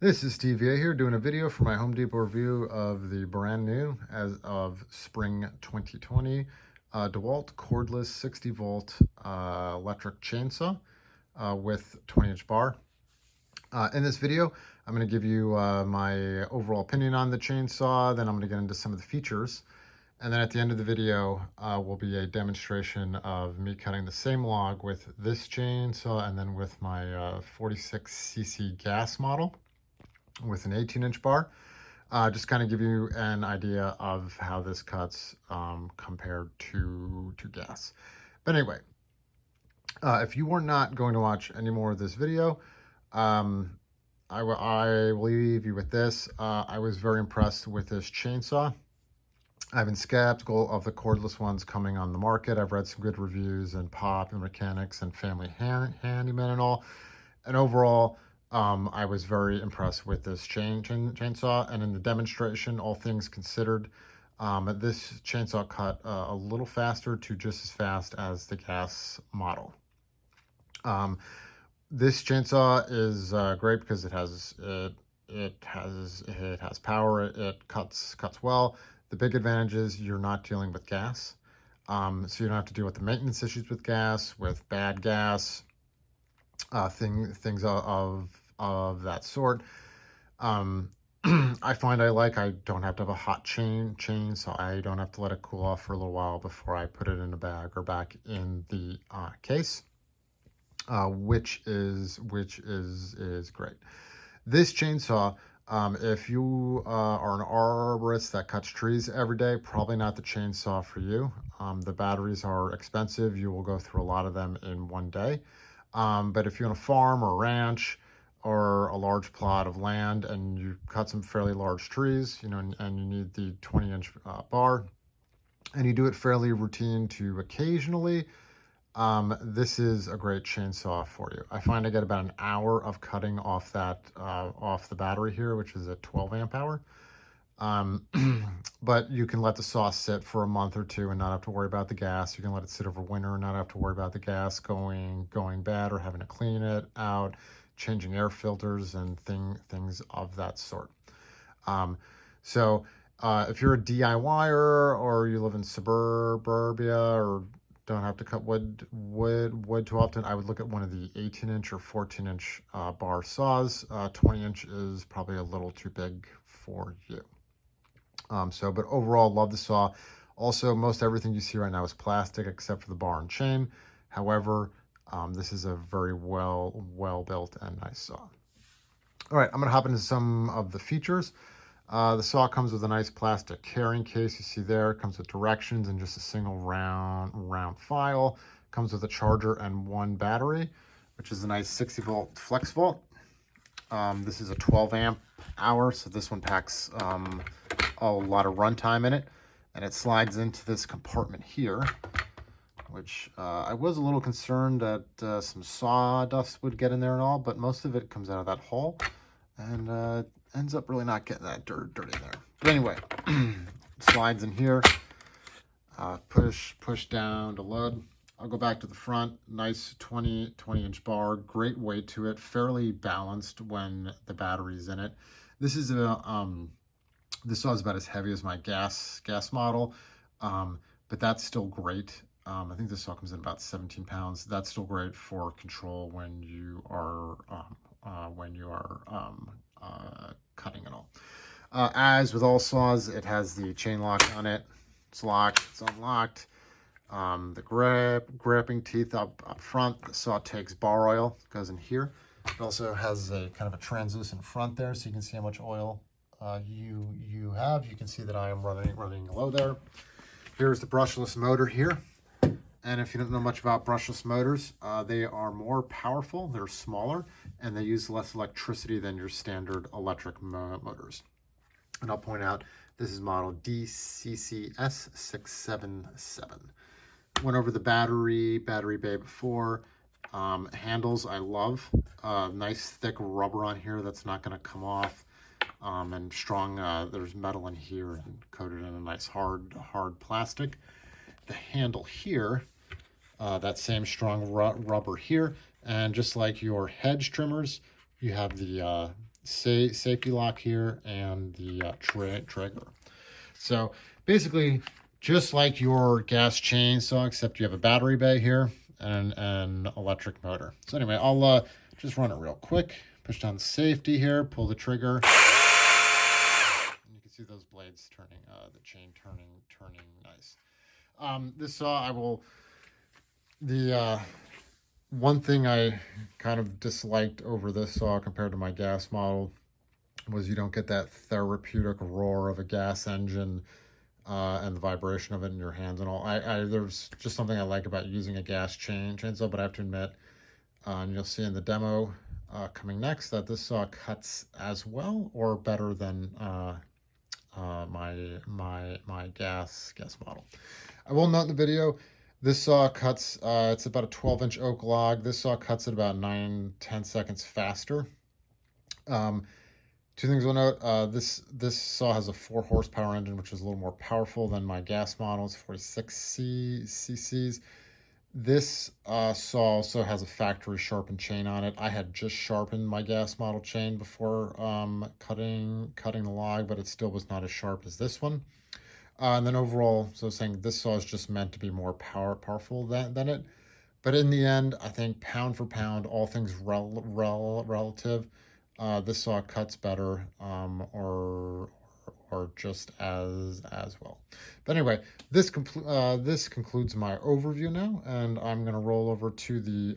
This is Steve A here doing a video for my Home Depot review of the brand new, as of spring 2020, DeWalt cordless 60 volt electric chainsaw with 20-inch bar. In this video, I'm going to give you my overall opinion on the chainsaw, then I'm going to get into some of the features. And then at the end of the video will be a demonstration of me cutting the same log with this chainsaw and then with my 46cc gas model with an 18-inch bar. Just kind of give you an idea of how this cuts compared to gas. But anyway, if you were not going to watch any more of this video, I will leave you with this. I was very impressed with this chainsaw. I've been skeptical of the cordless ones coming on the market. I've read some good reviews in Pop and Mechanics and Family Handyman and all. And overall, I was very impressed with this chainsaw. And in the demonstration, all things considered, this chainsaw cut a little faster to just as fast as the gas model. This chainsaw is great because it has power. It cuts well. The big advantage is you're not dealing with gas, so you don't have to deal with the maintenance issues with gas, with bad gas, things of that sort. I find I don't have to have a hot chain, so I don't have to let it cool off for a little while before I put it in a bag or back in the case, which is great. This chainsaw, if you are an arborist that cuts trees every day, probably not the chainsaw for you. The batteries are expensive. You will go through a lot of them in one day. But if you're on a farm or a ranch or a large plot of land and you cut some fairly large trees, and you need the 20-inch bar, and you do it fairly routine to occasionally, this is a great chainsaw for you. I find I get about an hour of cutting off off the battery here, which is a 12 amp hour. But you can let the saw sit for a month or two and not have to worry about the gas. You can let it sit over winter and not have to worry about the gas going bad or having to clean it out, changing air filters and things of that sort. So if you're a DIYer or you live in suburbia or don't have to cut wood too often, I would look at one of the 18-inch or 14-inch bar saws. 20-inch is probably a little too big for you. But overall, love the saw. Also, most everything you see right now is plastic except for the bar and chain. However, this is a very well built and nice saw. All right, I'm going to hop into some of the features. The saw comes with a nice plastic carrying case. You see there, it comes with directions and just a single round file. Comes with a charger and one battery, which is a nice 60 volt Flexvolt. This is a 12 amp hour, so this one packs a lot of runtime in it, and it slides into this compartment here, which I was a little concerned that some sawdust would get in there and all, but most of it comes out of that hole, and ends up really not getting that dirty there. But anyway, slides in here, push down to load. I'll go back to the front. Nice 20-inch bar, great weight to it, fairly balanced when the battery's in it. This is this saw is about as heavy as my gas model, but that's still great. I think this saw comes in about 17 pounds. That's still great for control when you are cutting it all. As with all saws, it has the chain lock on it. It's locked, it's unlocked. The gripping teeth up front. The saw takes bar oil, goes in here. It also has a kind of a translucent front there, so you can see how much oil you have. You can see that I am running low there. Here's the brushless motor here. And if you don't know much about brushless motors, they are more powerful, they're smaller, and they use less electricity than your standard electric motors. And I'll point out, this is model DCCS677. Went over the battery bay before. Handles I love. Nice thick rubber on here that's not going to come off. And strong, there's metal in here and coated in a nice hard plastic. The handle here, that same strong rubber here, and just like your hedge trimmers, you have the safety lock here and the trigger. So basically, just like your gas chainsaw, except you have a battery bay here and an electric motor. So anyway, I'll just run it real quick. Push down the safety here, pull the trigger. And you can see those blades turning, the chain turning nice. This saw, one thing I kind of disliked over this saw compared to my gas model was you don't get that therapeutic roar of a gas engine and the vibration of it in your hands and all. There's just something I like about using a gas chainsaw, but I have to admit, and you'll see in the demo coming next, that this saw cuts as well or better than my gas model. I will note in the video, this saw cuts, it's about a 12-inch oak log. This saw cuts at about 9-10 seconds faster. Two things we'll note, this saw has a 4 horsepower engine, which is a little more powerful than my gas model. It's 46 cc's. This saw also has a factory sharpened chain on it. I had just sharpened my gas model chain before cutting the log, but it still was not as sharp as this one. And then overall, so saying this saw is just meant to be more powerful than it. But in the end, I think pound for pound, all things relative, this saw cuts better, or just as well. But anyway, this concludes my overview now, and I'm going to roll over to the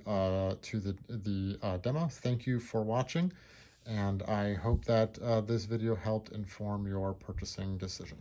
demo. Thank you for watching, and I hope that this video helped inform your purchasing decision.